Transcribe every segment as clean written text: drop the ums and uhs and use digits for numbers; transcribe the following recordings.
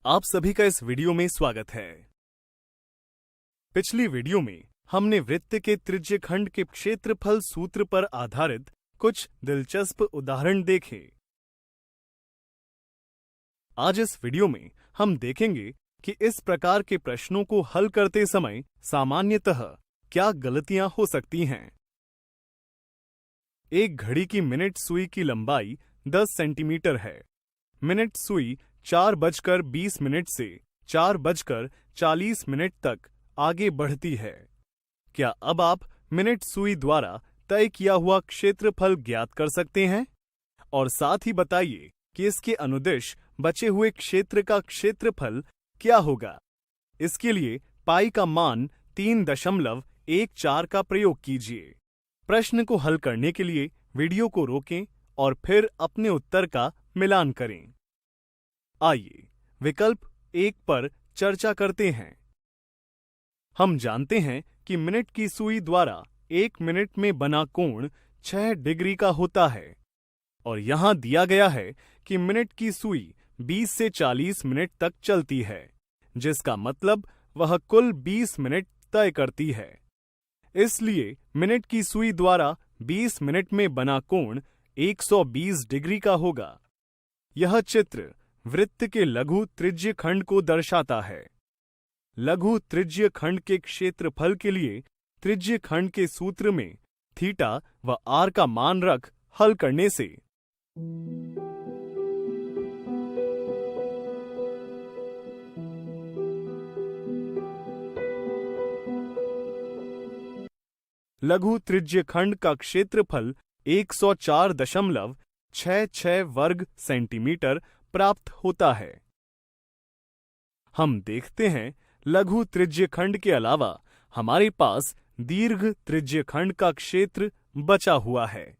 आप सभी का इस वीडियो में स्वागत है। पिछली वीडियो में हमने वृत्त के त्रिज्यखंड के क्षेत्रफल सूत्र पर आधारित कुछ दिलचस्प उदाहरण देखे। आज इस वीडियो में हम देखेंगे कि इस प्रकार के प्रश्नों को हल करते समय सामान्यतः क्या गलतियां हो सकती हैं। एक घड़ी की मिनट सुई की लंबाई 10 सेंटीमीटर है। मिनट सुई 4:20 से 4:40 तक आगे बढ़ती है। क्या अब आप मिनट सुई द्वारा तय किया हुआ क्षेत्रफल ज्ञात कर सकते हैं? और साथ ही बताइए कि इसके अनुदिश बचे हुए क्षेत्र का क्षेत्रफल क्या होगा। इसके लिए पाई का मान 3.14 का प्रयोग कीजिए। प्रश्न को हल करने के लिए वीडियो को रोकें और फिर अपने उत्तर का मिलान करें। आइए विकल्प 1 पर चर्चा करते हैं। हम जानते हैं कि मिनट की सुई द्वारा 1 मिनट में बना कोण 6 डिग्री का होता है और यहां दिया गया है कि मिनट की सुई 20 से 40 मिनट तक चलती है, जिसका मतलब वह कुल 20 मिनट तय करती है। इसलिए मिनट की सुई द्वारा 20 मिनट में बना कोण 120 डिग्री का होगा। यह चित्र वृत्त के लघु त्रिज्यखंड को दर्शाता है। लघु त्रिज्यखंड के क्षेत्रफल के लिए त्रिज्यखंड के सूत्र में थीटा व आर का मान रख हल करने से लघु त्रिज्यखंड का क्षेत्रफल 104.66 वर्ग सेंटीमीटर प्राप्त होता है। हम देखते हैं लघु त्रिज्यखंड के अलावा हमारे पास दीर्घ त्रिज्यखंड का क्षेत्र बचा हुआ है।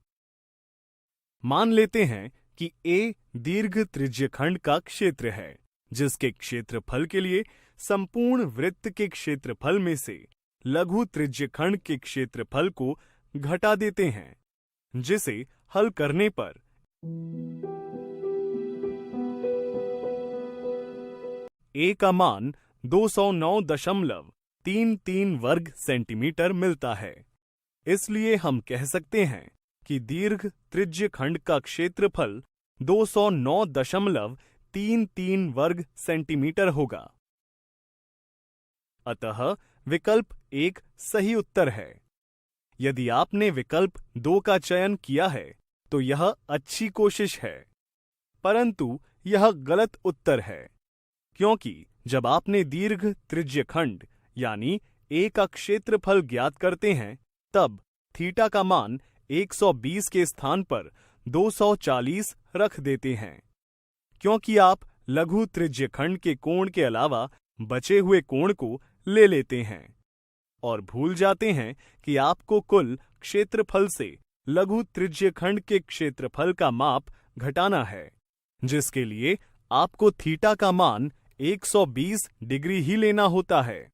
मान लेते हैं कि A दीर्घ त्रिज्यखंड का क्षेत्र है, जिसके क्षेत्रफल के लिए संपूर्ण वृत्त के क्षेत्रफल में से लघु त्रिज्यखंड के क्षेत्रफल को घटा देते हैं, जिसे हल करने पर A का मान 209.33 वर्ग सेंटीमीटर मिलता है। इसलिए हम कह सकते हैं कि दीर्घ त्रिज्यखंड का क्षेत्रफल 209.33 वर्ग सेंटीमीटर होगा। अतः विकल्प 1 सही उत्तर है। यदि आपने विकल्प 2 का चयन किया है तो यह अच्छी कोशिश है, परंतु यह गलत उत्तर है, क्योंकि जब आपने दीर्घ त्रिज्यखंड यानी A का क्षेत्रफल ज्ञात करते हैं, तब थीटा का मान 120 के स्थान पर 240 रख देते हैं, क्योंकि आप लघु त्रिज्यखंड के कोण के अलावा बचे हुए कोण को ले लेते हैं और भूल जाते हैं कि आपको कुल क्षेत्रफल से लघु त्रिज्यखंड के क्षेत्रफल का माप घटाना है, जिसके लिए आपको थीटा का मान 120 डिग्री ही लेना होता है।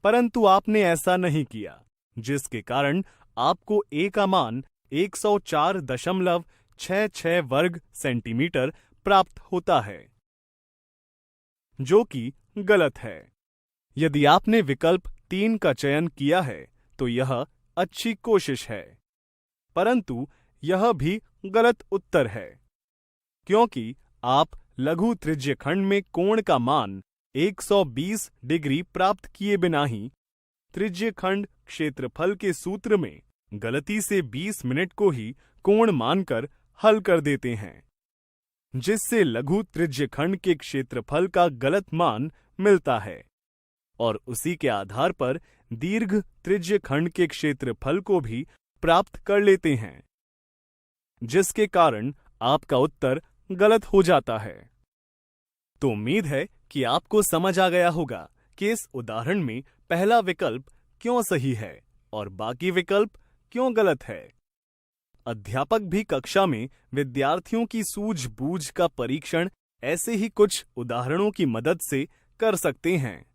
परंतु आपने ऐसा नहीं किया, जिसके कारण आपको A का मान 104.66 वर्ग सेंटीमीटर प्राप्त होता है, जो कि गलत है। यदि आपने विकल्प 3 का चयन किया है तो यह अच्छी कोशिश है, परंतु यह भी गलत उत्तर है, क्योंकि आप लघु त्रिज्यखंड में कोण का मान 120 डिग्री प्राप्त किए बिना ही त्रिज्यखंड क्षेत्रफल के सूत्र में गलती से 20 मिनट को ही कोण मानकर हल कर देते हैं, जिससे लघु त्रिज्यखंड के क्षेत्रफल का गलत मान मिलता है और उसी के आधार पर दीर्घ त्रिज्यखंड के क्षेत्रफल को भी प्राप्त कर लेते हैं, जिसके कारण आपका उत्तर गलत हो जाता है। तो उम्मीद है कि आपको समझ आ गया होगा कि इस उदाहरण में पहला विकल्प क्यों सही है और बाकी विकल्प क्यों गलत है। अध्यापक भी कक्षा में विद्यार्थियों की सूझबूझ का परीक्षण ऐसे ही कुछ उदाहरणों की मदद से कर सकते हैं।